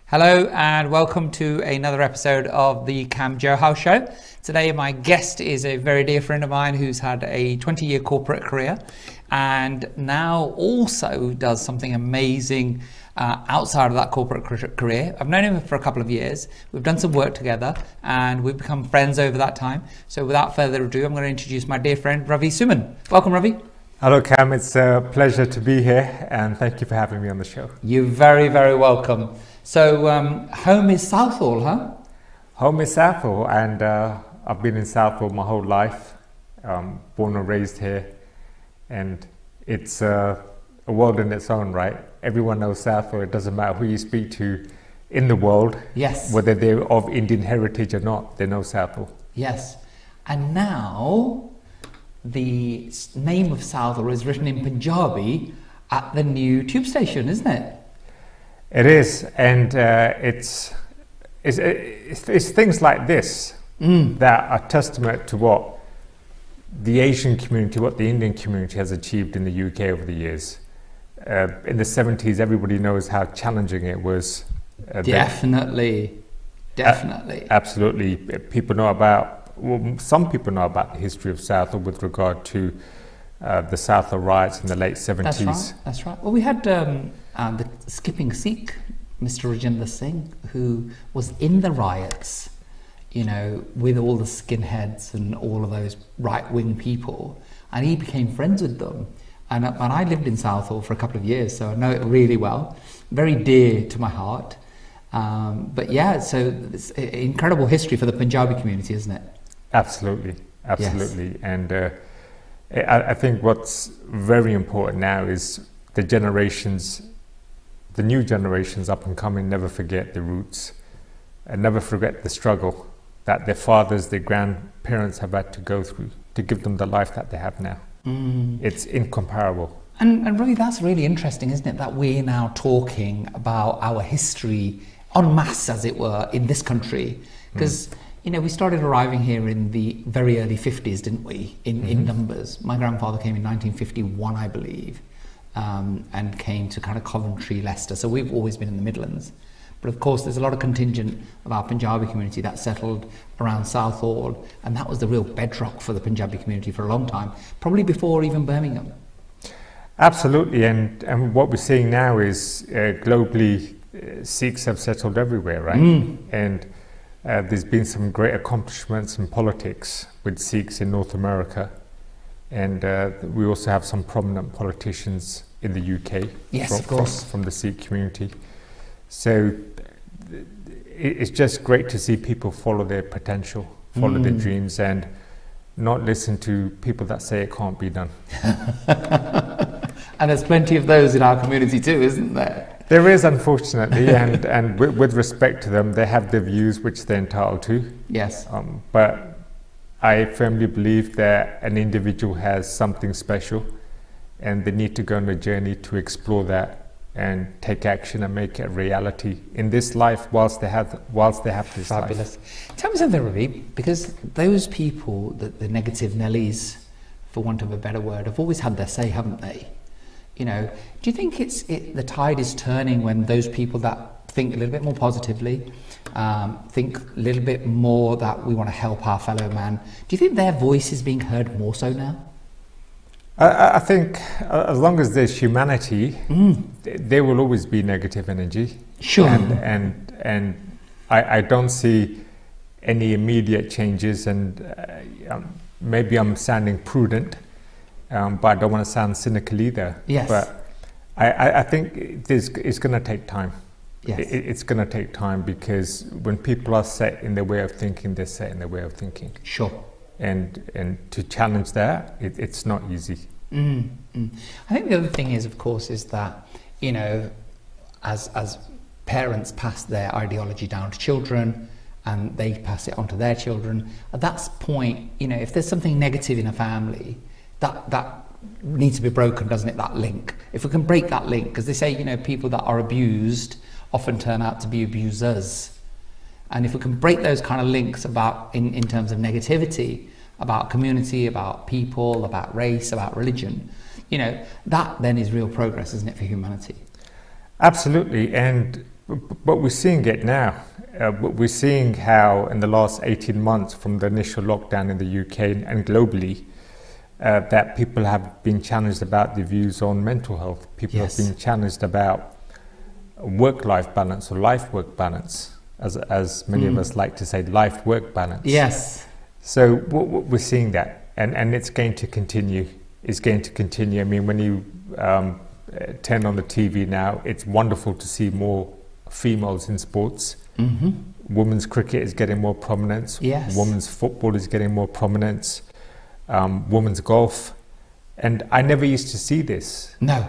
Hello and welcome to another episode of the Kam Johal Show. Today my guest is a very dear friend of mine who's had a 20-year corporate career and now also does something amazing outside of that corporate career. I've known him for a couple of years. We've done some work together and we've become friends over that time. So without further ado, I'm going to introduce my dear friend Robbie Suman. Welcome, Robbie. Hello, Kam. It's a pleasure to be here and thank you for having me on the show. You're very, very welcome. So home is Southall, huh? Home is Salvo, and I've been in Southall my whole life, born and raised here, and it's a world in its own right. Everyone knows Southall. It doesn't matter who you speak to in the world, yes, whether they're of Indian heritage or not, they know Southall. Yes, and now the name of Southall is written in Punjabi at the new tube station, isn't it? It is, and it's things like this that are testament to what the Asian community, what the Indian community has achieved in the UK over the years. In the 70s, everybody knows how challenging it was. Definitely. Absolutely. People know about, well, some people know about the history of Southall with regard to the Southall riots in the late 70s. That's right. Well, we had the skipping Sikh, Mr. Rajinder Singh, who was in the riots, you know, with all the skinheads and all of those right-wing people, and he became friends with them. And I lived in Southall for a couple of years, so I know it really well. Very dear to my heart. But yeah, so it's incredible history for the Punjabi community, isn't it? Absolutely. Yes. And I think what's very important now is the new generations up and coming never forget the roots and never forget the struggle that their fathers, their grandparents have had to go through to give them the life that they have now. It's incomparable. And really, that's really interesting, isn't it? That we're now talking about our history en masse, as it were, in this country. Because, you know, we started arriving here in the very early 50s, didn't we, in numbers. My grandfather came in 1951, I believe, and came to kind of Coventry, Leicester. So we've always been in the Midlands. But of course, there's a lot of contingent of our Punjabi community that settled around Southall, and that was the real bedrock for the Punjabi community for a long time, probably before even Birmingham. Absolutely, and what we're seeing now is globally, Sikhs have settled everywhere, right? And there's been some great accomplishments in politics with Sikhs in North America, and we also have some prominent politicians in the UK. Yes, of course, from the Sikh community. So it's just great to see people follow their potential, follow their dreams, and not listen to people that say it can't be done. And there's plenty of those in our community too, isn't there? There is, unfortunately, and with respect to them, they have their views which they're entitled to. Yes. But I firmly believe that an individual has something special and they need to go on a journey to explore that and take action and make it a reality in this life whilst they have this Fabulous. life. Tell me something, Robbie, because those people, the negative Nellies, for want of a better word, have always had their say, haven't they? You know, do you think the tide is turning when those people that think a little bit more positively, think a little bit more that we want to help our fellow man, do you think their voice is being heard more so now? I think as long as there's humanity, there will always be negative energy. Sure. And I don't see any immediate changes, and maybe I'm sounding prudent, but I don't want to sound cynical either. Yes. But I think it's going to take time. Yes. It's going to take time because when people are set in their way of thinking, they're set in their way of thinking. Sure. And to challenge that, it's not easy. I think the other thing is, of course, is that, you know, as parents pass their ideology down to children and they pass it on to their children, at that point, you know, if there's something negative in a family, that needs to be broken, doesn't it, that link? If we can break that link, because they say, you know, people that are abused often turn out to be abusers. And if we can break those kind of links about in terms of negativity, about community, about people, about race, about religion, you know, that then is real progress, isn't it, for humanity? Absolutely. And but we're seeing it now. We're seeing how in the last 18 months from the initial lockdown in the UK and globally, that people have been challenged about their views on mental health. People Yes. have been challenged about work-life balance or life-work balance, as many of us like to say, life-work balance. Yes. So we're seeing that, and it's going to continue. It's going to continue. I mean, when you turn on the TV now, it's wonderful to see more females in sports. Mm-hmm. Women's cricket is getting more prominence. Yes. Women's football is getting more prominence. Women's golf. And I never used to see this No.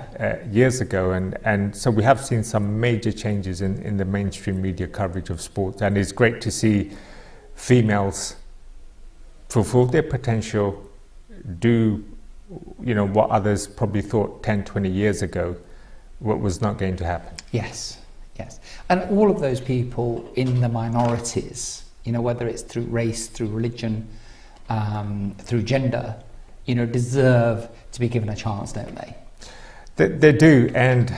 years ago. And so we have seen some major changes in the mainstream media coverage of sports. And it's great to see females fulfill their potential, do, what others probably thought 10, 20 years ago, what was not going to happen. Yes. Yes. And all of those people in the minorities, whether it's through race, through religion, through gender, deserve to be given a chance, don't they? They do, and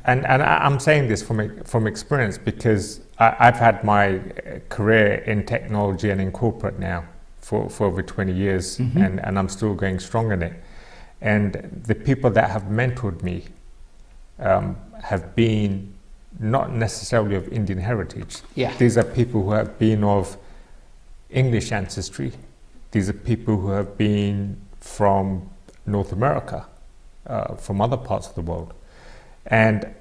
I'm saying this from experience because I've had my career in technology and in corporate now for over 20 years, Mm-hmm. and I'm still going strong in it. And the people that have mentored me have been not necessarily of Indian heritage. Yeah. These are people who have been of English ancestry. These are people who have been from North America, from other parts of the world. And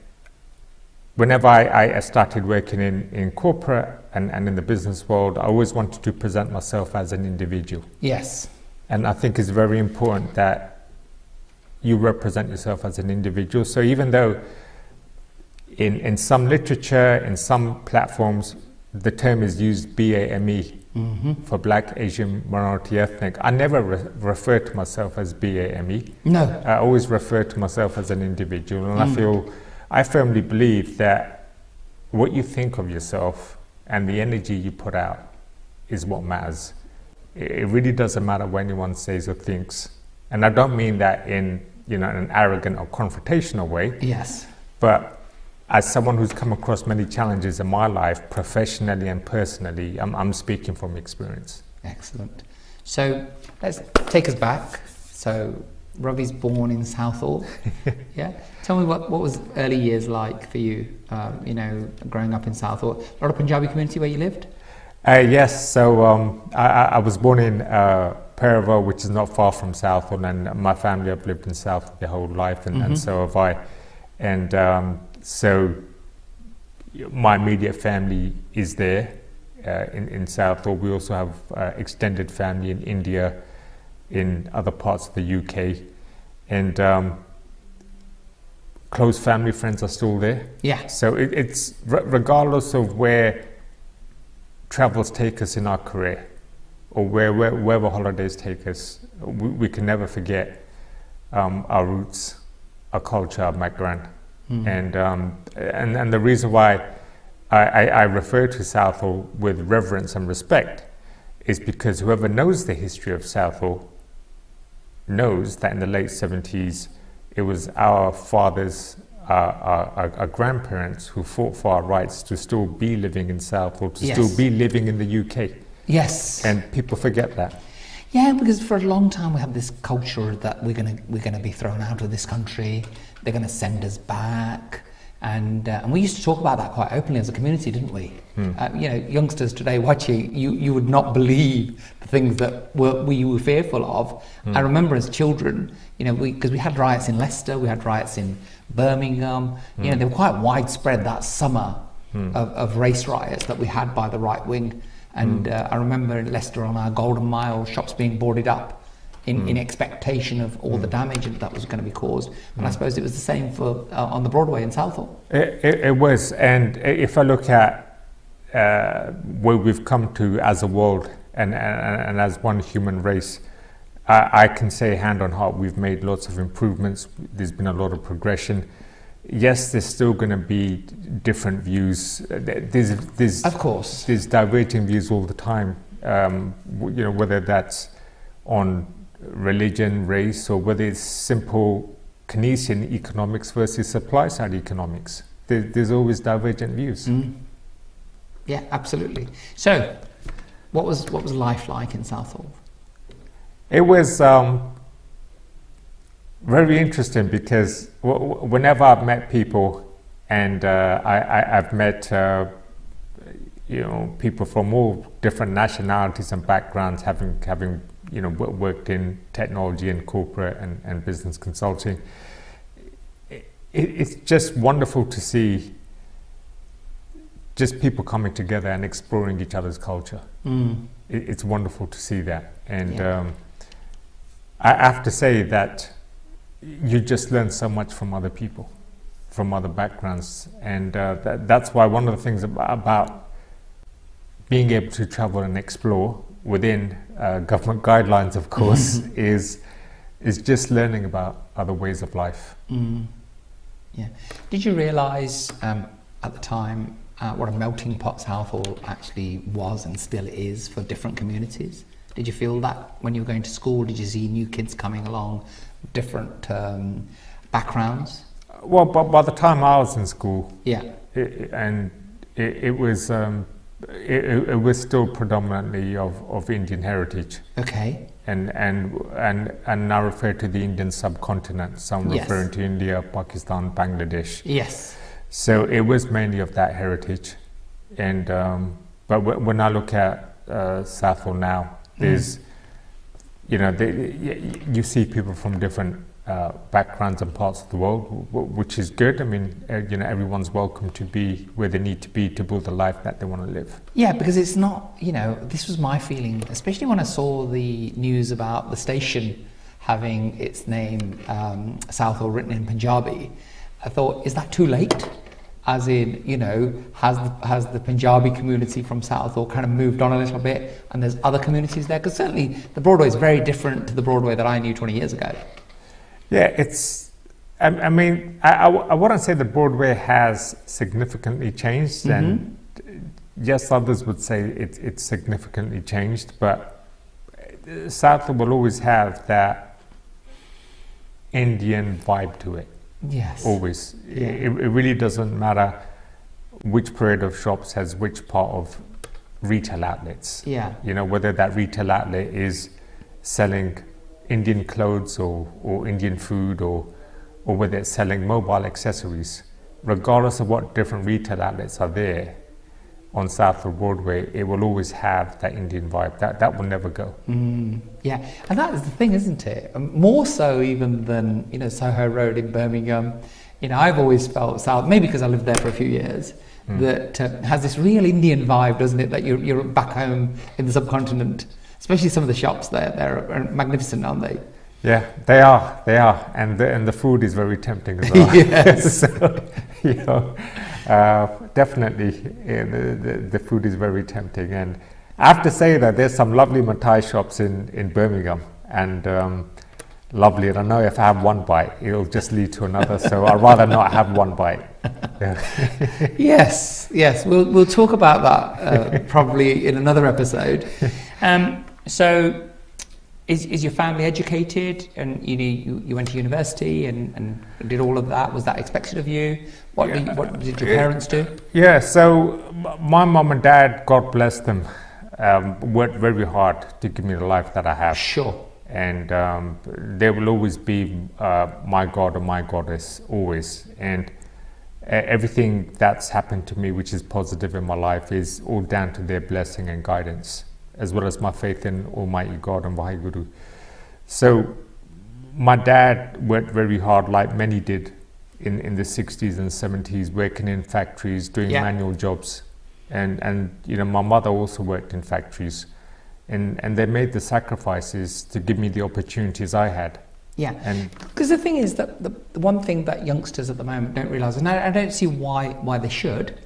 whenever I started working in corporate and in the business world, I always wanted to present myself as an individual. Yes. And I think it's very important that you represent yourself as an individual. So even though in some literature, in some platforms, the term is used BAME, mm-hmm. for Black, Asian, Minority, Ethnic, I never refer to myself as BAME. No. I always refer to myself as an individual. And I firmly believe that what you think of yourself and the energy you put out is what matters. It really doesn't matter what anyone says or thinks. And I don't mean that in an arrogant or confrontational way. Yes. But as someone who's come across many challenges in my life, professionally and personally, I'm speaking from experience. Excellent. So let's take us back. So Robbie's born in Southall. Yeah. Tell me what was early years like for you, growing up in Southall. A lot of Punjabi community where you lived? Yes. So I was born in Perival, which is not far from Southall, and my family have lived in Southall their whole life, and so have I. And so my immediate family is there in Southall. We also have extended family in India, in other parts of the UK, and close family friends are still there. Yeah. So it's regardless of where travels take us in our career, or wherever holidays take us, we can never forget our roots, our culture, our background. And the reason why I refer to Southall with reverence and respect is because whoever knows the history of Southall knows that in the late 70s it was our fathers, our grandparents who fought for our rights to still be living in Southall, to Yes. still be living in the UK. Yes. And people forget that. Yeah, because for a long time we have this culture that we're gonna be thrown out of this country. They're gonna send us back, and we used to talk about that quite openly as a community, didn't we? Youngsters today watching, you would not believe the things that we were fearful of. I remember as children, because we had riots in Leicester, we had riots in Birmingham. They were quite widespread that summer of race riots that we had by the right wing. And I remember in Leicester on our Golden Mile, shops being boarded up in expectation of all the damage that was going to be caused. And I suppose it was the same for on the Broadway in Southall. It was. And if I look at where we've come to as a world and as one human race, I can say hand on heart, we've made lots of improvements. There's been a lot of progression. Yes, there's still going to be different views. There's Of course. There's diverging views all the time. Whether that's on religion, race, or whether it's simple Keynesian economics versus supply side economics. there's always divergent views. Yeah, absolutely. So, what was life like in Southall? It was very interesting because whenever I've met people, and I've met people from all different nationalities and backgrounds, having worked in technology and corporate and business consulting. It's just wonderful to see just people coming together and exploring each other's culture. It's wonderful to see that, and I have to say that you just learn so much from other people, from other backgrounds, and that's why one of the things about being able to travel and explore within government guidelines, of course, is just learning about other ways of life. Yeah. Did you realise at the time what a melting pot Southall actually was and still is for different communities? Did you feel that when you were going to school? Did you see new kids coming along, different backgrounds? Well, but by the time I was in school, it was still predominantly of Indian heritage. Okay. And I refer to the Indian subcontinent. Some referring to India, Pakistan, Bangladesh. Yes. So it was mainly of that heritage, and but when I look at Southall now, there's you see people from different backgrounds and parts of the world, which is good. I mean, everyone's welcome to be where they need to be to build the life that they want to live. Yeah, because it's not, this was my feeling, especially when I saw the news about the station having its name Southall written in Punjabi. I thought, is that too late? As in, has the Punjabi community from Southall kind of moved on a little bit, and there's other communities there? Because certainly the Broadway is very different to the Broadway that I knew 20 years ago. Yeah, I mean, I wouldn't say the Broadway has significantly changed, and yes, others would say it's significantly changed, but Southall will always have that Indian vibe to it. Yes. Always. Yeah. It really doesn't matter which parade of shops has which part of retail outlets. Yeah. Whether that retail outlet is selling Indian clothes or Indian food or whether it's selling mobile accessories. Regardless of what different retail outlets are there on Southall Broadway, it will always have that Indian vibe. That will never go. Yeah, and that is the thing, isn't it? More so even than Soho Road in Birmingham. I've always felt South, maybe because I lived there for a few years, that has this real Indian vibe, doesn't it? That you're back home in the subcontinent. Especially some of the shops there, they're magnificent, aren't they? Yeah, they are, and the food is very tempting as well. Yes. So, definitely, the food is very tempting, and I have to say that there's some lovely Matai shops in Birmingham, and lovely. And I know if I have one bite, it'll just lead to another. So I'd rather not have one bite. Yeah. Yes. We'll talk about that probably in another episode. So, is your family educated, and you went to university and did all of that? Was that expected of you? What did your parents do? Yeah, so my mom and dad, God bless them, worked very hard to give me the life that I have. Sure. And they will always be my God or my goddess, always. And everything that's happened to me, which is positive in my life, is all down to their blessing and guidance, as well as my faith in Almighty God and Vaheguru. So my dad worked very hard, like many did in the 60s and 70s, working in factories, doing manual jobs. And my mother also worked in factories. And they made the sacrifices to give me the opportunities I had. Yeah, because the thing is that the one thing that youngsters at the moment don't realise, and I don't see why they should,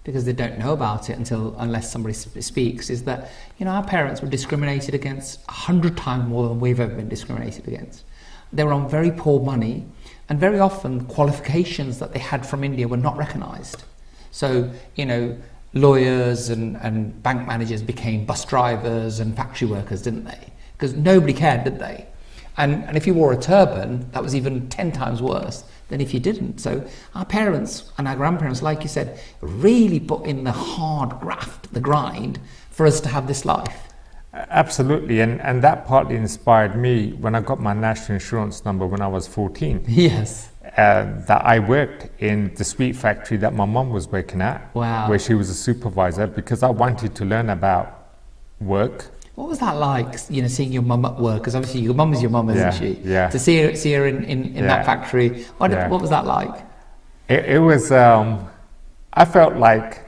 because they don't know about it unless somebody speaks, is that our parents were discriminated against 100 times more than we've ever been discriminated against. They were on very poor money, and very often qualifications that they had from India were not recognised. So lawyers and bank managers became bus drivers and factory workers, didn't they? Because nobody cared, did they? And if you wore a turban, that was even 10 times worse than if you didn't. So our parents and our grandparents, like you said, really put in the hard graft, the grind, for us to have this life. Absolutely, and that partly inspired me when I got my national insurance number when I was 14. Yes. That I worked in the sweet factory that my mum was working at, Wow. where she was a supervisor, because I wanted to learn about work. What was that like, seeing your mum at work? Because obviously your mum is your mum, isn't she? Yeah. To see her in that factory, what was that like? It was, I felt like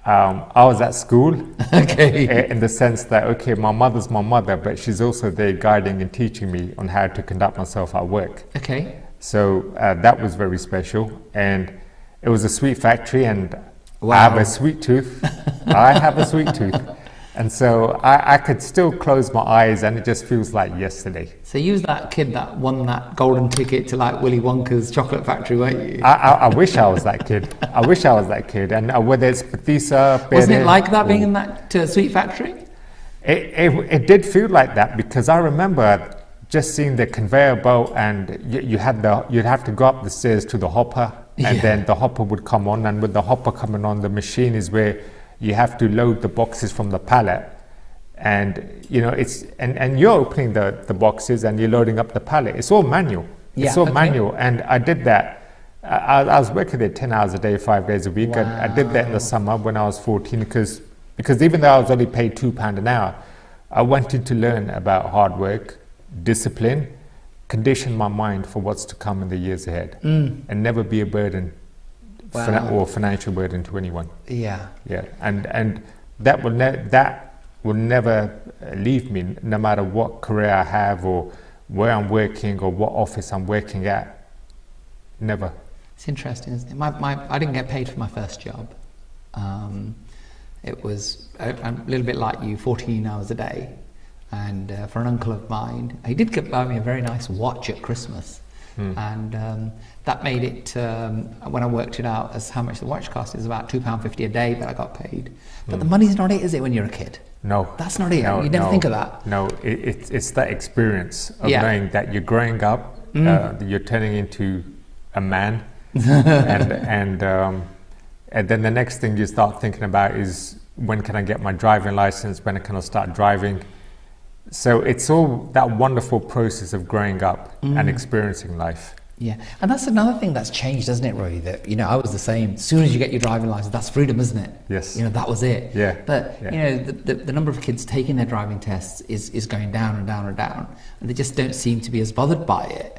I was at school. Okay. In the sense that, okay, my mother's my mother, but she's also there guiding and teaching me on how to conduct myself at work. Okay. So that was very special, and it was a sweet factory, and Wow. I have a sweet tooth. I have a sweet tooth, and so I could still close my eyes, and it just feels like yesterday. So you was that kid that won that golden ticket to like Willy Wonka's chocolate factory, weren't you? I wish I was that kid. I wish I was that kid, and whether it's Batista, Wasn't it like that being in that sweet factory? It did feel like that, because I remember just seeing the conveyor belt, and you'd have to go up the stairs to the hopper, and then the hopper would come on, and with the hopper coming on, the machine is where you have to load the boxes from the pallet, and it's and you're opening the boxes and you're loading up the pallet. It's all manual. It's all manual, and I did that. I was working there 10 hours a day, 5 days a week. Wow. I did that in the summer when I was 14, because even though I was only paid £2 an hour, I wanted to learn about hard work, discipline, condition my mind for what's to come in the years ahead, and never be a burden or financial burden to anyone. Yeah. Yeah, and that will never leave me, no matter what career I have or where I'm working or what office I'm working at. Never. It's interesting, isn't it? I didn't get paid for my first job. It was a little bit like you, 14 hours a day. And for an uncle of mine, he did buy me a very nice watch at Christmas. And that made it, when I worked it out as how much the watch cost, is about £2.50 a day that I got paid. But the money's not it, is it, when you're a kid? No. That's not it. You never think of that. No, it's that experience of knowing that you're growing up, that you're turning into a man, and then the next thing you start thinking about is, when can I get my driving license? When can I start driving? So it's all that wonderful process of growing up and experiencing life. Yeah, and that's another thing that's changed, doesn't it, Robbie? That, I was the same. As soon as you get your driving license, that's freedom, isn't it? Yes. That was it. Yeah. But, the number of kids taking their driving tests is going down and down and down. And they just don't seem to be as bothered by it.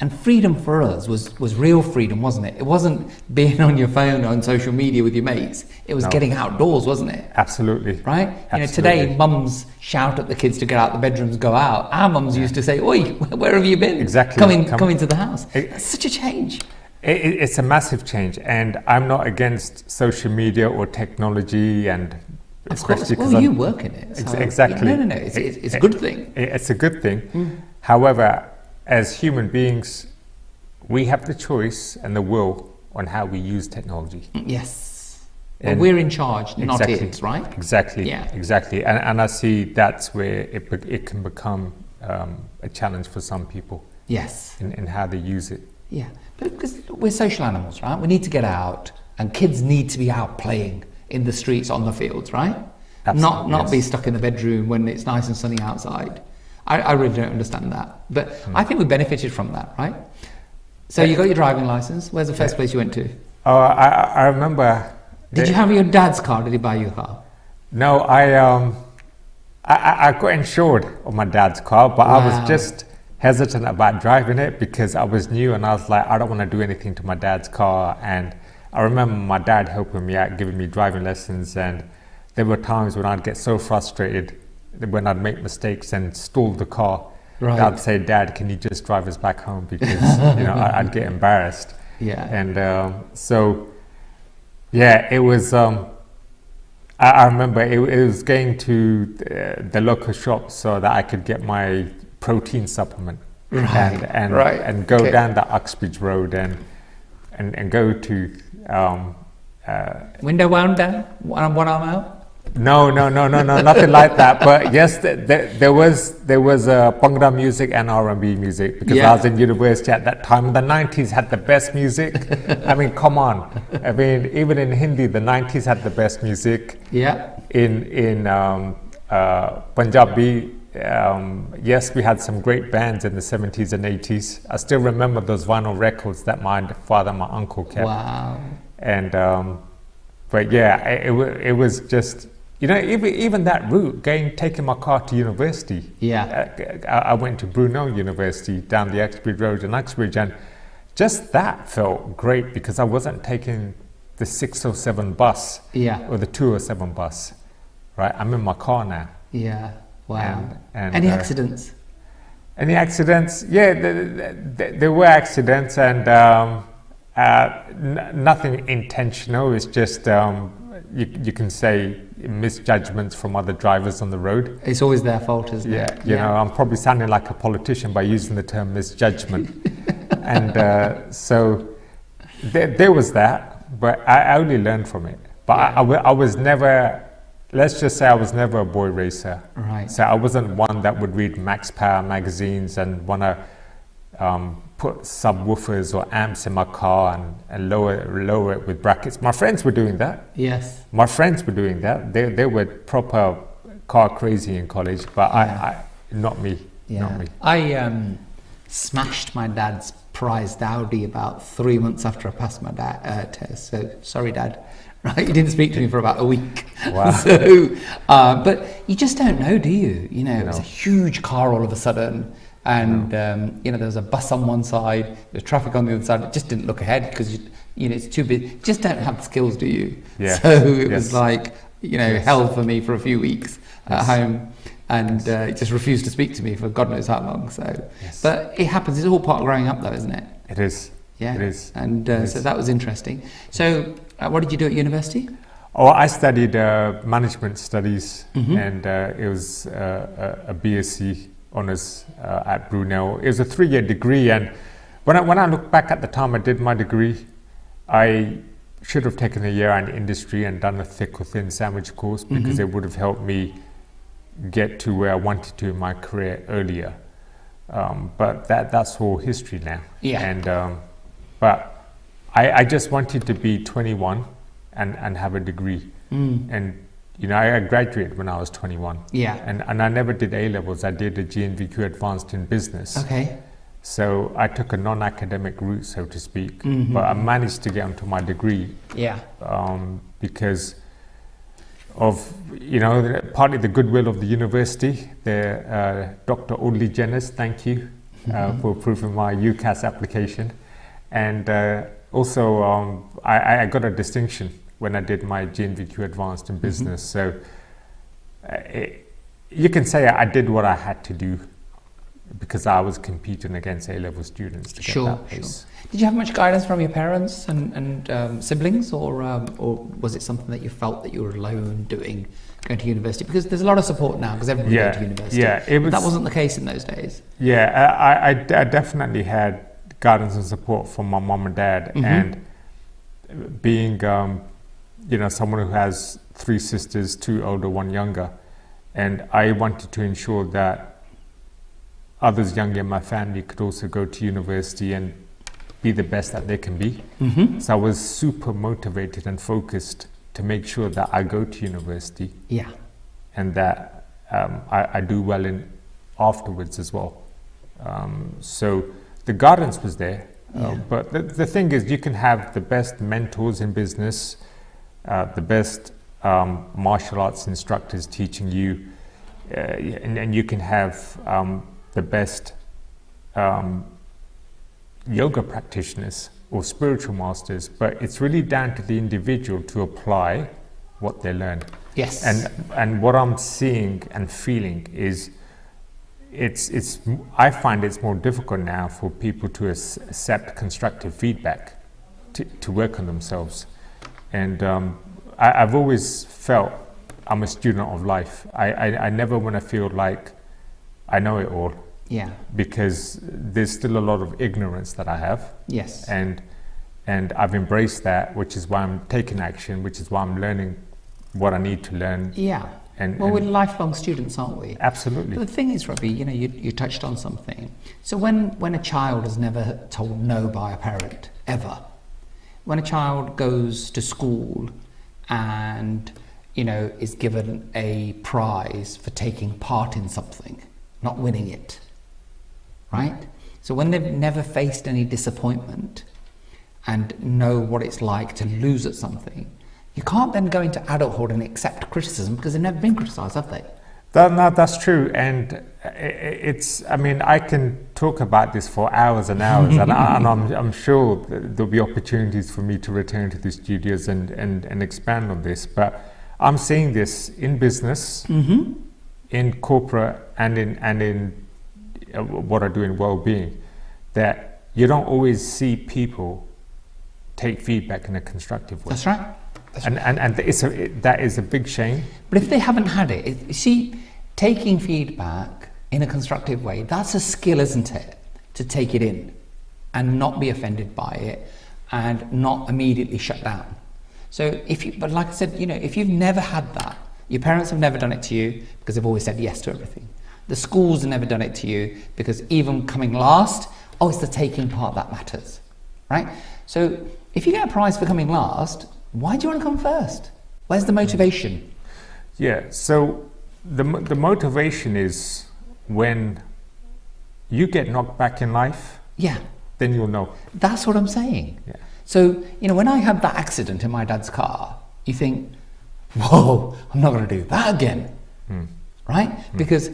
And freedom for us was real freedom, wasn't it? It wasn't being on your phone or on social media with your mates. It was getting outdoors, wasn't it? Absolutely. Right? Absolutely. Today mums shout at the kids to get out the bedrooms, go out. Our mums used to say, "Oi, where have you been? Exactly. Come into the house." That's such a change. It's a massive change, and I'm not against social media or technology, and of course. Well, you work in it. So, exactly. No. It's a good thing. It's a good thing. However, as human beings, we have the choice and the will on how we use technology. Yes. But we're in charge, not it, right? Exactly. Yeah. Exactly. And I see that's where it can become a challenge for some people. Yes. In how they use it. Yeah. But because we're social animals, right? We need to get out, and kids need to be out playing in the streets, on the fields, right? Absolutely, Not be stuck in the bedroom when it's nice and sunny outside. I really don't understand that. But I think we benefited from that, right? So you got your driving license. Where's the first place you went to? Oh, I remember. Did you have your dad's car? Did he buy you a car? No, I got insured on my dad's car, but I was just hesitant about driving it because I was new, and I was like, I don't want to do anything to my dad's car. And I remember my dad helping me out, giving me driving lessons, and there were times when I'd get so frustrated when I'd make mistakes and stall the car. Right. I'd say, "Dad, can you just drive us back home?" Because I'd get embarrassed. Yeah. And it was. I remember it was going to the local shop so that I could get my protein supplement, and go down the Uxbridge Road and go to window wound down, one arm out. No, nothing like that. But yes, there was Bhangra music and R&B music, because I was in university at that time. The 90s had the best music. I mean, come on. I mean, even in Hindi, the 90s had the best music. Yeah. In Punjabi, yes, we had some great bands in the 70s and 80s. I still remember those vinyl records that my father and my uncle kept. Wow. And but yeah, it was just, you know, even that route, taking my car to university. Yeah. I went to Brunel University down the Uxbridge Road in Uxbridge, and just that felt great, because I wasn't taking the 607 bus or the 207 bus, right? I'm in my car now. Yeah. Wow. And any accidents? Any accidents? Yeah, there were accidents, and nothing intentional. It's just you can say misjudgments from other drivers on the road. It's always their fault, isn't it? Yeah, you know, I'm probably sounding like a politician by using the term misjudgment. And so there was that, but I only learned from it. But I was never, let's just say I was never a boy racer. Right. So I wasn't one that would read Max Power magazines and want to put subwoofers or amps in my car and lower it with brackets. My friends were doing that. Yes. My friends were doing that. They were proper car crazy in college, but I not me. Yeah. Not me. I smashed my dad's prized Audi about 3 months after I passed my test. So sorry, Dad. Right, you didn't speak to me for about a week. Wow. So, but you just don't know, do you? You know, it's a huge car all of a sudden, and you know, there was a bus on one side, there's traffic on the other side. It just didn't look ahead because you know it's too big. You just don't have the skills, do you? Yeah. So it was like, you know, hell for me for a few weeks at home, and it just refused to speak to me for God knows how long. So, but it happens. It's all part of growing up, though, isn't it? It is. Yeah. It is. And so that was interesting. So. What did you do at university? Oh, I studied management studies, and it was a BSc honours at Brunel. It was a 3-year degree, and when I look back at the time I did my degree, I should have taken a year in industry and done a thick or thin sandwich course, because it would have helped me get to where I wanted to in my career earlier. But that's all history now. Yeah. And but I just wanted to be 21 and have a degree. And, you know, I graduated when I was 21. Yeah. And I never did A-levels. I did a GNVQ Advanced in Business. Okay. So I took a non-academic route, so to speak. But I managed to get onto my degree. Yeah. Because of, you know, partly the goodwill of the university. Dr. Audley Jenners, thank you for approving my UCAS application. And also, I got a distinction when I did my GNVQ Advanced in Business. So you can say I did what I had to do, because I was competing against A-level students to get that place. Sure. Did you have much guidance from your parents and siblings, or was it something that you felt that you were alone doing, going to university? Because there's a lot of support now, because everybody goes to university. Yeah, that wasn't the case in those days. Yeah, I definitely had guidance and support from my mom and dad, and being you know, someone who has 3 sisters, 2 older, 1 younger, and I wanted to ensure that others younger in my family could also go to university and be the best that they can be. So I was super motivated and focused to make sure that I go to university, and that I do well in afterwards as well. So the guidance was there, but the thing is, you can have the best mentors in business, the best martial arts instructors teaching you, and you can have the best yoga practitioners or spiritual masters, but it's really down to the individual to apply what they learn. Yes. And what I'm seeing and feeling is, I find it's more difficult now for people to accept constructive feedback, to work on themselves. And I've always felt I'm a student of life. I never want to feel like I know it all. Yeah. Because there's still a lot of ignorance that I have. Yes. And I've embraced that, which is why I'm taking action, which is why I'm learning what I need to learn. Yeah. Well, we're lifelong students, aren't we? Absolutely. But the thing is, Robbie, you touched on something. So when a child is never told no by a parent, ever, when a child goes to school and, is given a prize for taking part in something, not winning it, right? So when they've never faced any disappointment and know what it's like to lose at something, you can't then go into adulthood and accept criticism because they've never been criticised, have they? That's true, and I can talk about this for hours and hours, and I'm sure there'll be opportunities for me to return to the studios and expand on this. But I'm seeing this in business, in corporate, and in what I do in well-being, that you don't always see people take feedback in a constructive way. That's right. And that is a big shame. But if they haven't had it, you see, taking feedback in a constructive way, that's a skill, isn't it? To take it in and not be offended by it and not immediately shut down. So but like I said, if you've never had that, your parents have never done it to you because they've always said yes to everything. The schools have never done it to you because even coming last, it's the taking part that matters, right? So if you get a prize for coming last, why do you want to come first? Where's the motivation? Yeah, so the motivation is when you get knocked back in life, then you'll know. That's what I'm saying. Yeah. So, when I had that accident in my dad's car, you think, whoa, I'm not going to do that again, right? Because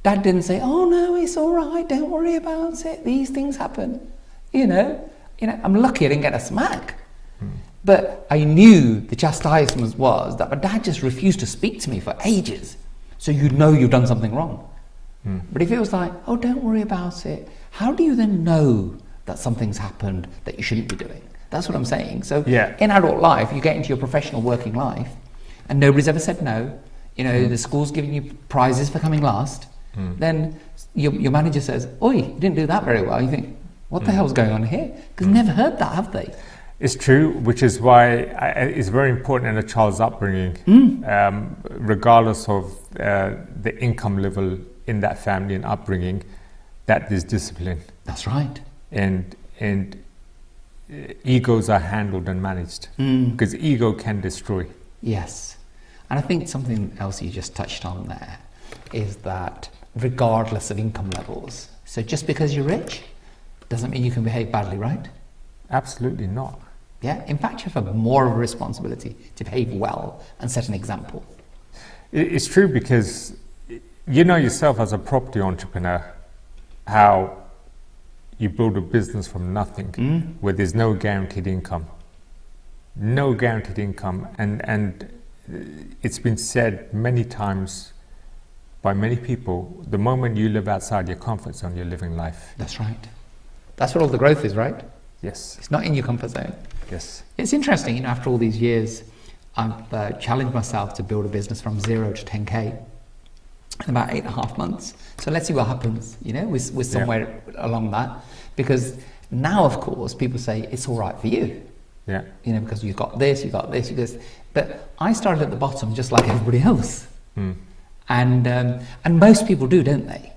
Dad didn't say, oh no, it's all right, don't worry about it, these things happen. I'm lucky I didn't get a smack. But I knew the chastisement was that my dad just refused to speak to me for ages. So you've done something wrong. But if it was like, oh, don't worry about it, how do you then know that something's happened that you shouldn't be doing? That's what I'm saying. So in adult life, you get into your professional working life and nobody's ever said no. The school's giving you prizes for coming last. Then your manager says, oi, you didn't do that very well. You think, what the hell's going on here? Because never heard that, have they? It's true, which is why it's very important in a child's upbringing, regardless of the income level in that family and upbringing, that there's discipline. That's right. And egos are handled and managed, because ego can destroy. Yes. And I think something else you just touched on there is that regardless of income levels, so just because you're rich doesn't mean you can behave badly, right? Absolutely not. Yeah, in fact, you have more of a responsibility to behave well and set an example. It's true, because you know yourself as a property entrepreneur how you build a business from nothing, where there's no guaranteed income. No guaranteed income, and it's been said many times by many people, the moment you live outside your comfort zone, you're living life. That's right. That's where all the growth is, right? Yes. It's not in your comfort zone. Yes. It's interesting, after all these years, I've challenged myself to build a business from 0 to 10K in about 8.5 months. So let's see what happens, we're somewhere along that. Because now, of course, people say it's all right for you. Yeah. Because you've got this, you've got this, you've got this. But I started at the bottom just like everybody else. And most people do, don't they?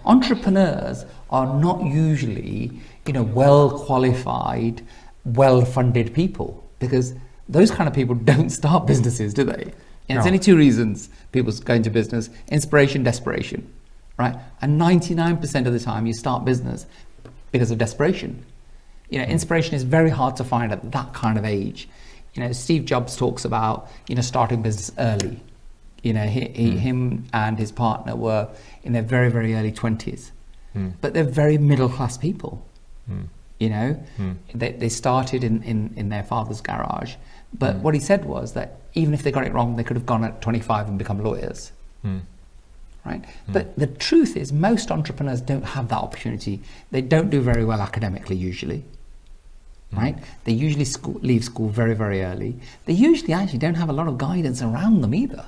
Entrepreneurs are not usually, well qualified, well funded people, because those kind of people don't start businesses, do they? And There's only two reasons people go into business: inspiration, desperation, right? And 99% of the time you start business because of desperation. Inspiration is very hard to find at that kind of age. Steve Jobs talks about, starting business early. Him and his partner were in their very, very early 20s, but they're very middle class people. They started in their father's garage, but what he said was that even if they got it wrong, they could have gone at 25 and become lawyers. Right? But the truth is, most entrepreneurs don't have that opportunity. They don't do very well academically usually. Right? They usually leave school very, very early. They usually actually don't have a lot of guidance around them either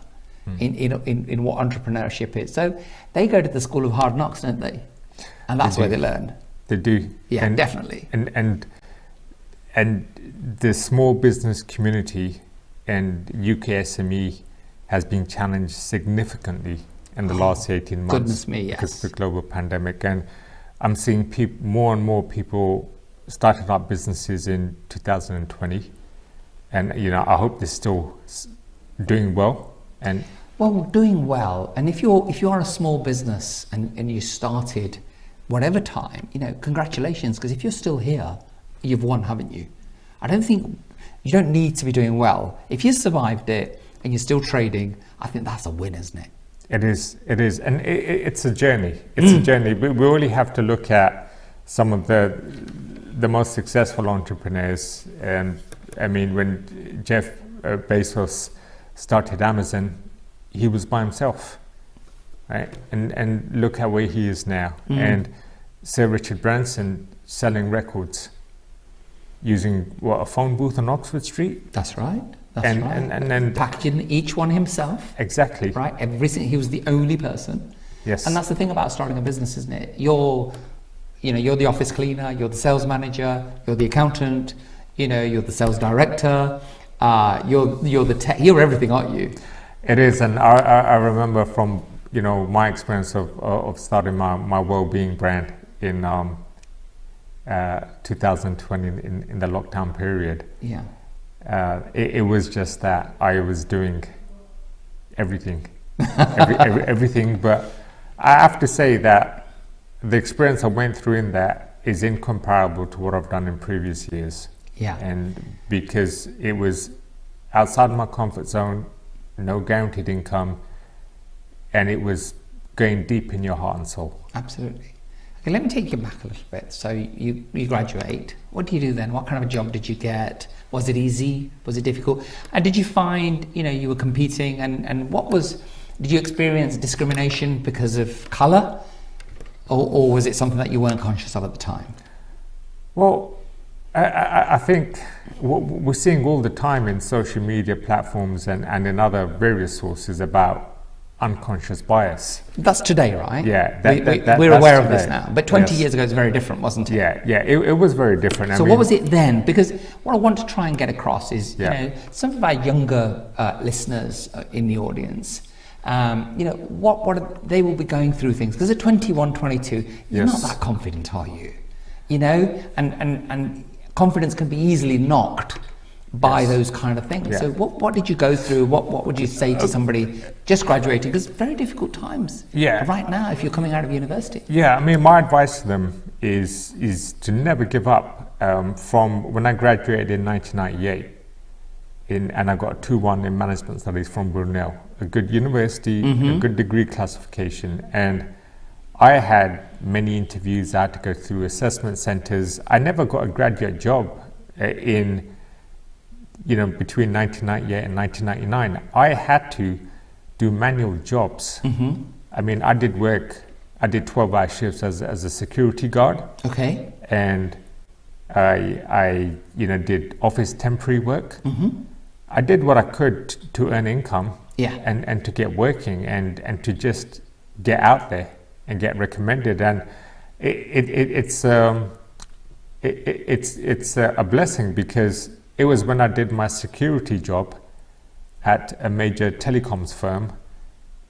in what entrepreneurship is. So they go to the school of hard knocks, don't they? And that's where they learn. They do. Yeah, definitely. And the small business community and UK SME has been challenged significantly in the last 18 months. Goodness me, yes. Because of the global pandemic. And I'm seeing more and more people starting up businesses in 2020. And, I hope they're still doing well. And well, doing well. And if you are a small business and you started whatever time, congratulations, because if you're still here, you've won, haven't you? I don't think you don't need to be doing well. If you survived it and you're still trading, I think that's a win, isn't it? It is, and it's a journey. It's a journey. We really have to look at some of the most successful entrepreneurs. And I mean, when Jeff Bezos started Amazon, he was by himself, right? And look at where he is now. And Sir Richard Branson selling records using a phone booth on Oxford Street. That's right. And then packaging each one himself. Exactly. Right. He was the only person. Yes. And that's the thing about starting a business, isn't it? You're the office cleaner, you're the sales manager, you're the accountant, you're the sales director, you're the tech, you're everything, aren't you? It is, and I remember from my experience of starting my well-being brand in 2020 in the lockdown period. Yeah. It was just that I was doing everything, everything. But I have to say that the experience I went through in that is incomparable to what I've done in previous years. Yeah. And because it was outside my comfort zone, no guaranteed income, and it was going deep in your heart and soul. Absolutely. Okay, let me take you back a little bit. So you graduate. What do you do then? What kind of a job did you get? Was it easy? Was it difficult? And did you find, you were competing, and did you experience discrimination because of colour? Or was it something that you weren't conscious of at the time? Well, I think what we're seeing all the time in social media platforms and in other various sources about unconscious bias. That's today, right? Yeah. We're aware of today. this now. But 20 years ago, it's very different, wasn't it? Yeah. It was very different. So what was it then? Because what I want to try and get across is, some of our younger listeners in the audience, what they will be going through things. Because at 21, 22, you're not that confident, are you? And confidence can be easily knocked by those kind of things. So what did you go through? What would you say to somebody just graduating? Because very difficult times right now if you're coming out of university. Yeah, I mean, my advice to them is to never give up. From when I graduated in 1998, and I got a 2-1 in management studies from Brunel, a good university, a good degree classification, and I had many interviews. I had to go through assessment centres. I never got a graduate job in between 1998 and 1999. I had to do manual jobs. I mean, I did 12-hour shifts as a security guard. Okay. And I did office temporary work. I did what I could to earn income. Yeah. And to get working and to just get out there and get recommended. And it's a blessing, because it was when I did my security job at a major telecoms firm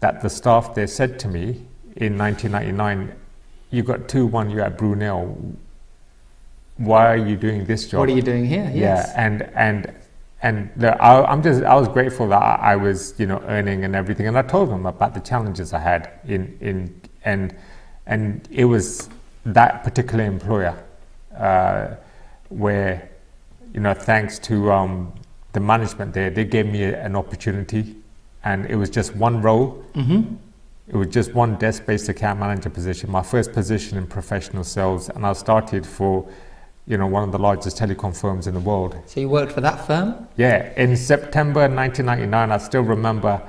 that the staff there said to me in 1999, "You got 2-1, you're at Brunel. Why are you doing this job? What are you doing here?" Yes. Yeah, I was grateful that I was earning and everything, and I told them about the challenges I had and it was that particular employer where thanks to the management there, they gave me an opportunity, and it was just one role. It was just one desk-based account manager position, my first position in professional sales, and I started for one of the largest telecom firms in the world. So you worked for that firm? Yeah, in September 1999, I still remember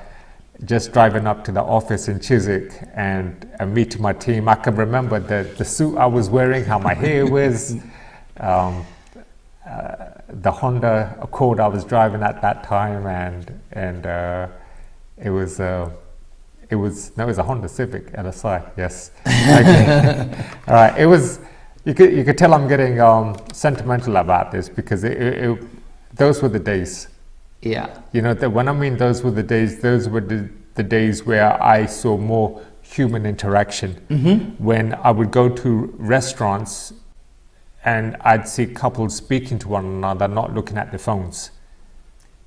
just driving up to the office in Chiswick and meeting my team. I can remember the suit I was wearing, how my hair was, the Honda Accord I was driving at that time, and it was a Honda Civic LSI. Yes. Okay. All right. It was. You could tell I'm getting sentimental about this, because those were the days. Yeah. You know, when I mean those were the days, those were the days where I saw more human interaction. When I would go to restaurants and I'd see couples speaking to one another, not looking at their phones.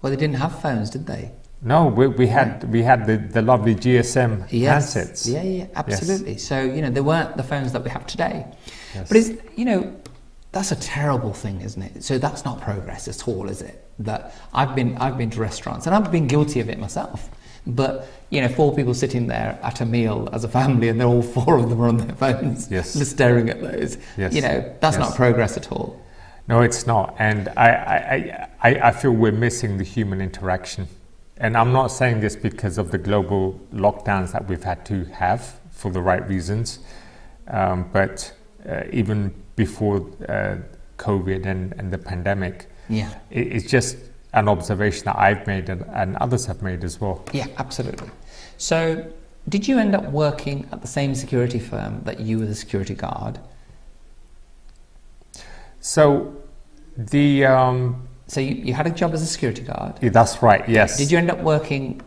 Well, they didn't have phones, did they? No, we had the lovely GSM handsets. Yeah, absolutely. Yes. So, you know, they weren't the phones that we have today. Yes. But it's, you know, that's a terrible thing, isn't it? So that's not progress at all, is it? That I've been to restaurants, and I've been guilty of it myself. But, you know, 4 people sitting there at a meal as a family, and they're all 4 of them are on their phones, yes, just staring at those. Yes. You know, that's not progress at all. No, it's not. And I feel we're missing the human interaction. And I'm not saying this because of the global lockdowns that we've had to have for the right reasons. But even before COVID and the pandemic, it's just an observation that I've made and others have made as well. Yeah, absolutely. So did you end up working at the same security firm that you were the security guard? So So you had a job as a security guard? Yeah, that's right, yes. Did you end up working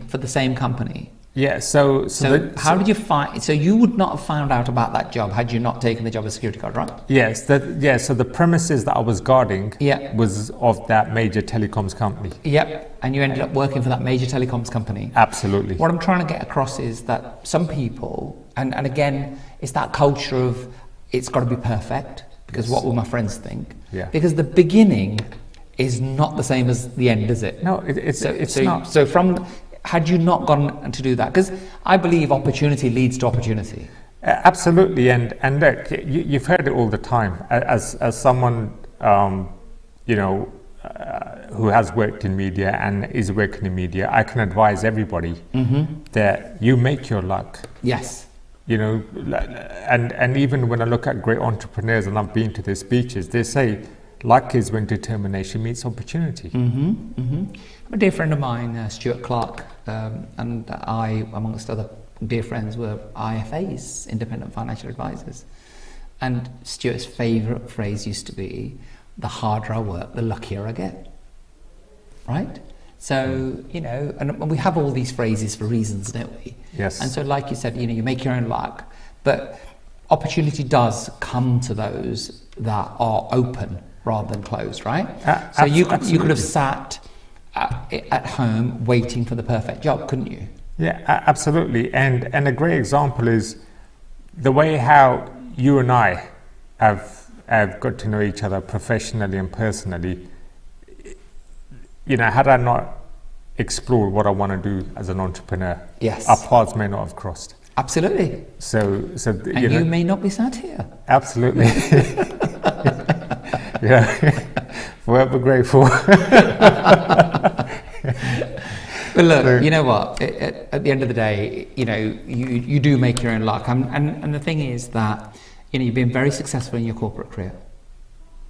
for the same company? Yeah, so how did you find... So you would not have found out about that job had you not taken the job as security guard, right? Yes, so the premises that I was guarding was of that major telecoms company. Yep, and you ended up working for that major telecoms company. Absolutely. What I'm trying to get across is that some people, and again, it's that culture of it's got to be perfect, because what will my friends think? Yeah. Because the beginning is not the same as the end, is it? No, it's not. So had you not gone to do that? Because I believe opportunity leads to opportunity. Absolutely, and look, you've heard it all the time. As someone, who has worked in media and is working in media, I can advise everybody that you make your luck. Yes. You know, and even when I look at great entrepreneurs, and I've been to their speeches, they say, luck is when determination meets opportunity. A dear friend of mine, Stuart Clark, and I, amongst other dear friends, were IFAs, independent financial advisors. And Stuart's favourite phrase used to be, the harder I work, the luckier I get. Right? So, you know, and we have all these phrases for reasons, don't we? Yes. And so, like you said, you know, you make your own luck, but opportunity does come to those that are open rather than closed, right? So you could have sat at home waiting for the perfect job, couldn't you? Yeah, absolutely. And a great example is the way how you and I have got to know each other professionally and personally. You know, had I not explored what I want to do as an entrepreneur, yes, our paths may not have crossed. Absolutely. So you may not be sat here. Absolutely. Yeah, forever grateful. But look, you know what? At the end of the day, you know, you do make your own luck, and the thing is that, you know, you've been very successful in your corporate career,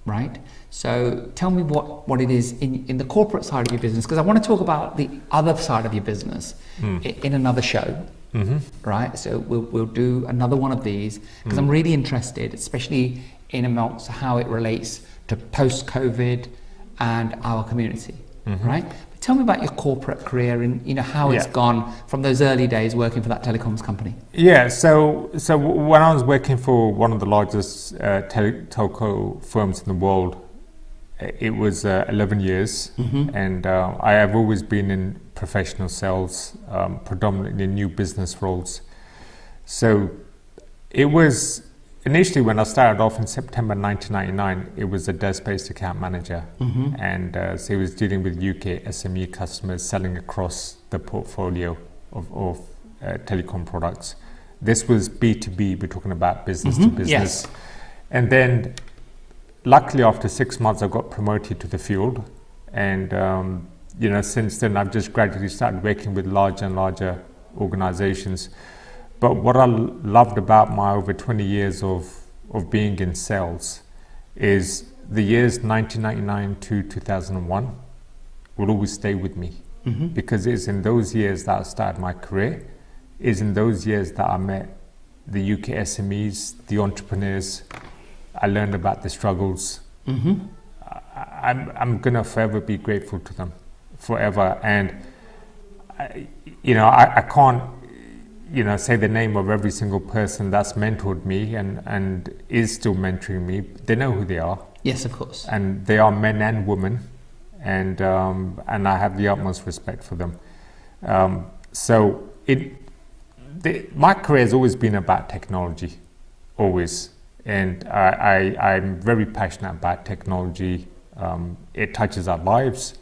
right? So tell me what it is in the corporate side of your business, because I want to talk about the other side of your business in another show. Right, so we'll do another one of these, because I'm really interested, especially in amongst how it relates to post-COVID and our community, right? But tell me about your corporate career and, you know, how it's gone from those early days working for that telecoms company. Yeah, so when I was working for one of the largest telco firms in the world, it was 11 years, and I have always been in professional sales, predominantly in new business roles. So it was initially, when I started off in September 1999, it was a desk-based account manager, and so it was dealing with UK SME customers, selling across the portfolio of telecom products. This was B2B, we're talking about business to business. Yes. And then luckily, after 6 months, I got promoted to the field, and you know, since then I've just gradually started working with larger and larger organizations. But what I loved about my over 20 years of being in sales is the years 1999 to 2001 will always stay with me, because it's in those years that I started my career. It's in those years that I met the UK SMEs, the entrepreneurs. I learned about the struggles. I'm going to forever be grateful to them forever. And I can't say the name of every single person that's mentored me and is still mentoring me. They know who they are. Yes, of course. And they are men and women, and I have the utmost respect for them. My career has always been about technology, always. And I'm very passionate about technology. It touches our lives.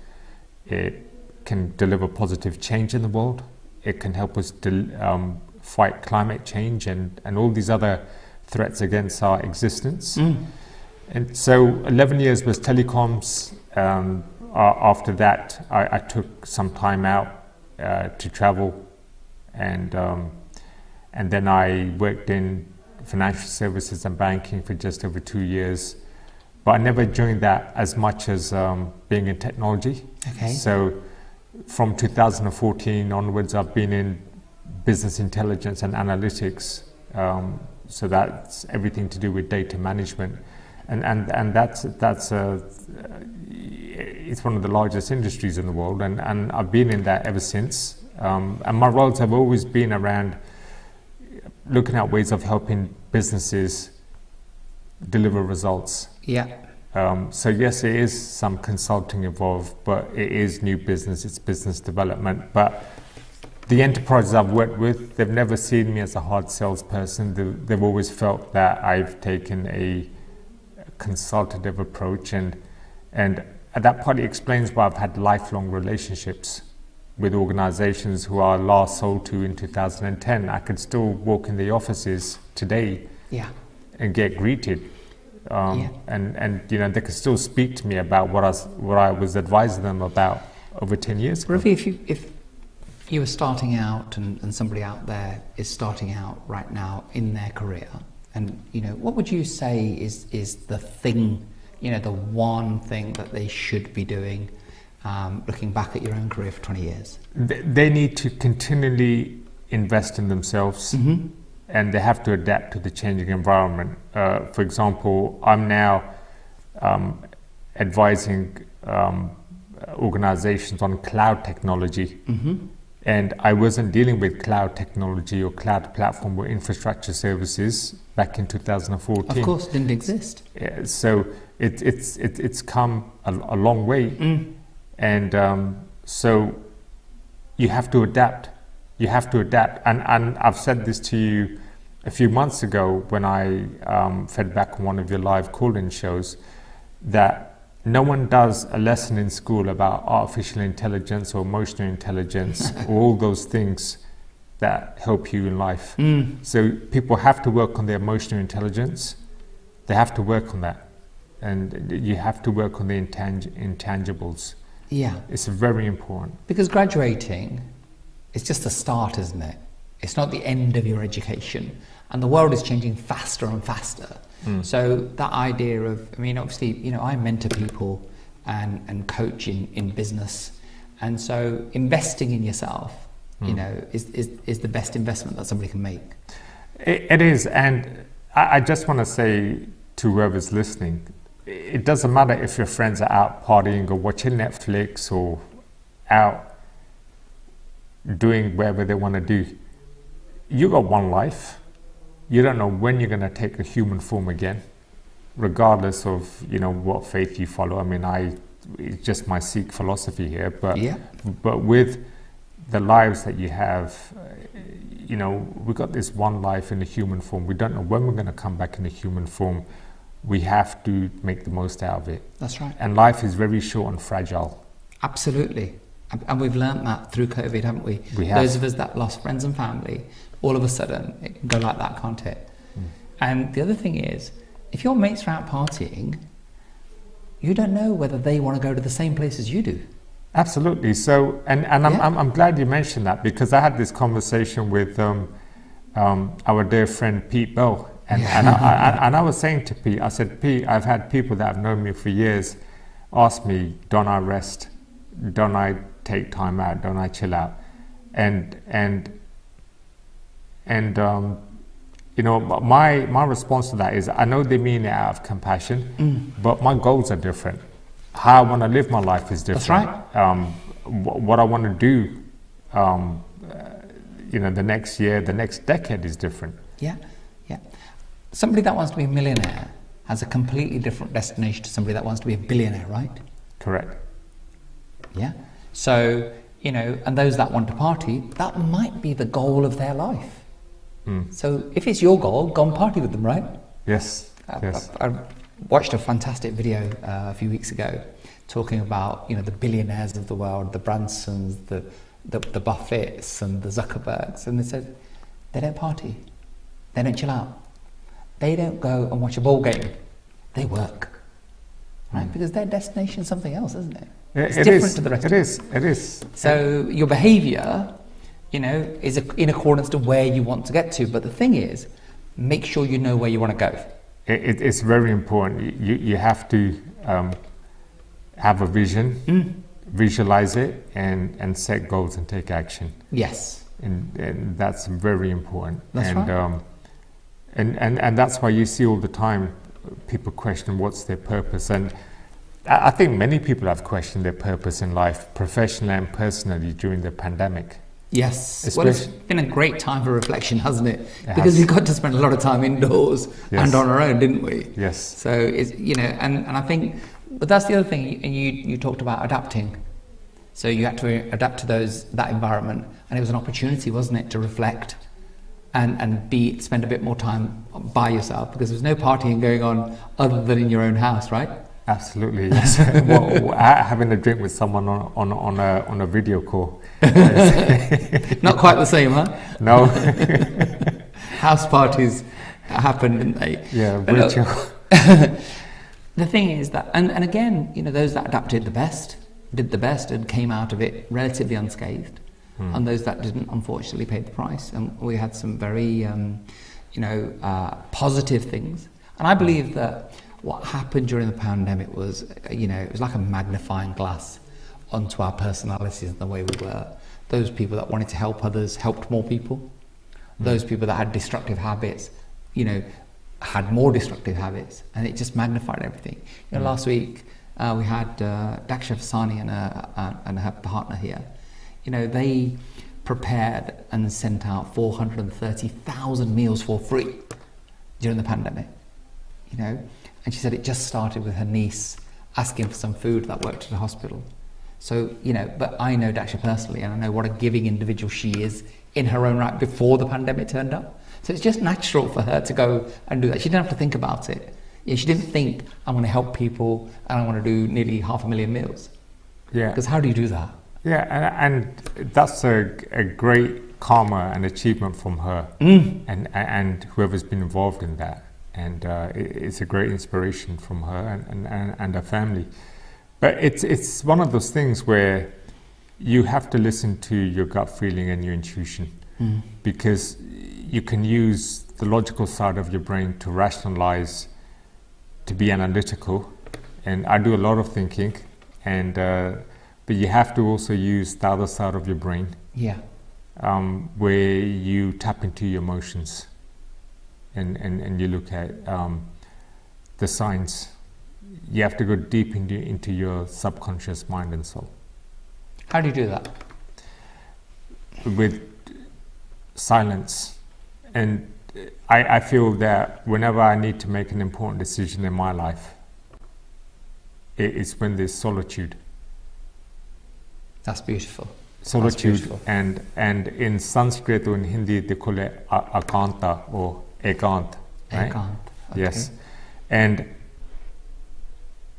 It can deliver positive change in the world. It can help us fight climate change and all these other threats against our existence. And so 11 years was telecoms. After that, I took some time out to travel, and then I worked in financial services and banking for just over 2 years. But I never joined that as much as being in technology. Okay. So from 2014 onwards, I've been in business intelligence and analytics. So that's everything to do with data management, and that's it's one of the largest industries in the world, and I've been in that ever since. And my roles have always been around looking at ways of helping businesses deliver results. Yeah. So yes, it is some consulting involved, but it is new business, it's business development. But the enterprises I've worked with, they've never seen me as a hard salesperson. They've always felt that I've taken a consultative approach, and that partly explains why I've had lifelong relationships with organizations who I last sold to in 2010. I could still walk in the offices today and get greeted. And they could still speak to me about what I was advising them about over 10 years ago. Ravi, if you were starting out and somebody out there is starting out right now in their career, and what would you say is the thing, the one thing that they should be doing, looking back at your own career for 20 years? They need to continually invest in themselves. Mm-hmm. And they have to adapt to the changing environment. For example, I'm now advising organizations on cloud technology. Mm-hmm. And I wasn't dealing with cloud technology or cloud platform or infrastructure services back in 2014. Of course, didn't exist. So it's come a long way. And so you have to adapt. You have to adapt, and I've said this to you a few months ago when I fed back on one of your live call-in shows, that no one does a lesson in school about artificial intelligence or emotional intelligence or all those things that help you in life. So people have to work on their emotional intelligence. They have to work on that, and you have to work on the intangibles. Yeah, it's very important, because graduating, it's just the start, isn't it? It's not the end of your education. And the world is changing faster and faster. So that idea of, obviously, I mentor people and coach in business. And so investing in yourself, is the best investment that somebody can make. It is. And I just want to say to whoever's listening, it doesn't matter if your friends are out partying or watching Netflix or out doing whatever they want to do. You got one life. You don't know when you're going to take a human form again, regardless of what faith you follow. It's just my Sikh philosophy here, but with the lives that you have, we've got this one life in a human form. We don't know when we're going to come back in a human form. We have to make the most out of it. That's right. And life is very short and fragile. Absolutely. And we've learnt that through COVID, haven't we? We have. Those of us that lost friends and family, all of a sudden, it can go like that, can't it? And the other thing is, if your mates are out partying, you don't know whether they want to go to the same place as you do. Absolutely. So, I'm glad you mentioned that, because I had this conversation with our dear friend Pete Bell, and I was saying to Pete, I said, Pete, I've had people that have known me for years ask me, don't I rest? Don't I take time out? Don't I chill out? And my response to that is, I know they mean it out of compassion, but my goals are different. How I want to live my life is different. That's right. what I want to do, the next year, the next decade is different. Yeah. Somebody that wants to be a millionaire has a completely different destination to somebody that wants to be a billionaire, right? Correct. Yeah. So, and those that want to party, that might be the goal of their life. So if it's your goal, go and party with them, right? Yes. I watched a fantastic video a few weeks ago talking about, the billionaires of the world, the Bransons, the Buffetts and the Zuckerbergs, and they said they don't party, they don't chill out, they don't go and watch a ball game, they work, right? Because their destination is something else, isn't it? It's different to the rest of us. It is. So your behaviour, is in accordance to where you want to get to. But the thing is, make sure you know where you want to go. It's very important. You have to have a vision, visualize it, and set goals and take action. Yes. And that's very important. That's right. And that's why you see all the time people question what's their purpose. And I think many people have questioned their purpose in life, professionally and personally, during the pandemic. Yes. Well, it's been a great time for reflection, hasn't it? Because we got to spend a lot of time indoors and on our own, didn't we? Yes. So it's, and I think, but that's the other thing. And you talked about adapting. So you had to adapt to that environment, and it was an opportunity, wasn't it, to reflect and spend a bit more time by yourself, because there's no partying going on other than in your own house, right? Absolutely, yes. Having a drink with someone on a video call. Not quite the same, huh? No. House parties happened, didn't they? Yeah, virtual. The thing is that, and again, those that adapted did the best and came out of it relatively unscathed. And those that didn't, unfortunately, paid the price. And we had some very, positive things. And I believe that what happened during the pandemic was, it was like a magnifying glass onto our personalities and the way we were. Those people that wanted to help others helped more people. Those people that had destructive habits, had more destructive habits, and it just magnified everything. Last week we had Daksha Fasani and her partner here. They prepared and sent out 430,000 meals for free during the pandemic. And she said it just started with her niece asking for some food that worked at a hospital. So, but I know Daksha personally, and I know what a giving individual she is in her own right before the pandemic turned up. So it's just natural for her to go and do that. She didn't have to think about it. She didn't think, I want to help people and I want to do nearly 500,000 meals. Yeah. Because how do you do that? Yeah, and that's a great karma and achievement from her and whoever's been involved in that. And it's a great inspiration from her and her family. But it's one of those things where you have to listen to your gut feeling and your intuition, because you can use the logical side of your brain to rationalize, to be analytical, and I do a lot of thinking, but you have to also use the other side of your brain, where you tap into your emotions. And you look at the science. You have to go deep into your subconscious mind and soul. How do you do that? With silence. And I feel that whenever I need to make an important decision in my life, it's when there's solitude. That's beautiful. Solitude. And in Sanskrit or in Hindi, they call it akanta or ekant, right? Ekant. Okay. Yes, and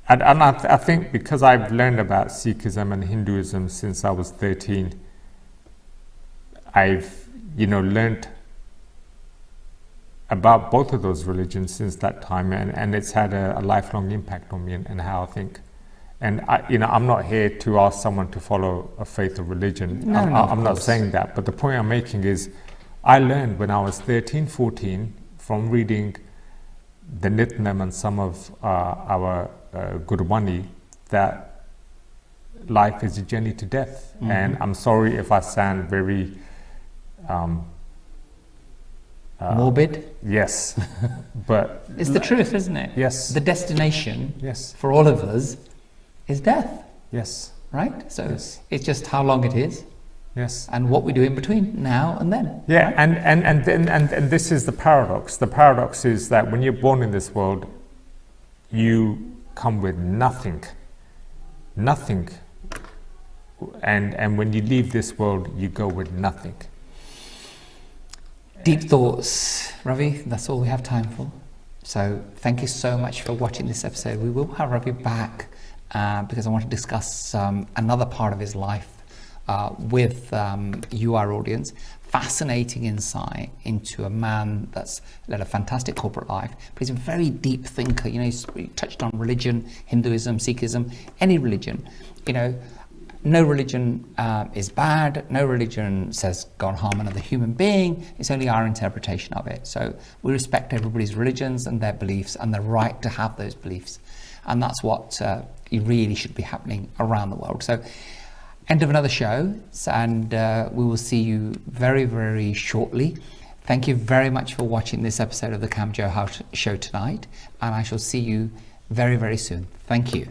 I think because I've learned about Sikhism and Hinduism since I was 13, I've learned about both of those religions since that time, and it's had a lifelong impact on me and how I think. And I'm not here to ask someone to follow a faith or religion. I'm not saying that, but the point I'm making is I learned when I was 13, 14 from reading the Nitnem and some of our Gurbani that life is a journey to death. And I'm sorry if I sound very morbid. Yes, but it's the truth, isn't it? Yes. The destination yes. for all of us is death. Yes. right? So Yes. it's just how long it is Yes. and what we do in between now and then. Yeah, and this is the paradox. The paradox is that when you're born in this world, you come with nothing, and when you leave this world, you go with nothing. Deep thoughts, Ravi. That's all we have time for. So thank you so much for watching this episode. We will have Ravi back because I want to discuss another part of his life with you, our audience. Fascinating insight into a man that's led a fantastic corporate life, but he's a very deep thinker. You know, he touched on religion, Hinduism, Sikhism, any religion. You know, no religion is bad. No religion says go and harm another human being. It's only our interpretation of it. So we respect everybody's religions and their beliefs and the right to have those beliefs. And that's what really should be happening around the world. So end of another show, and we will see you very, very shortly. Thank you very much for watching this episode of the Kam Johal Show tonight, and I shall see you very, very soon. Thank you.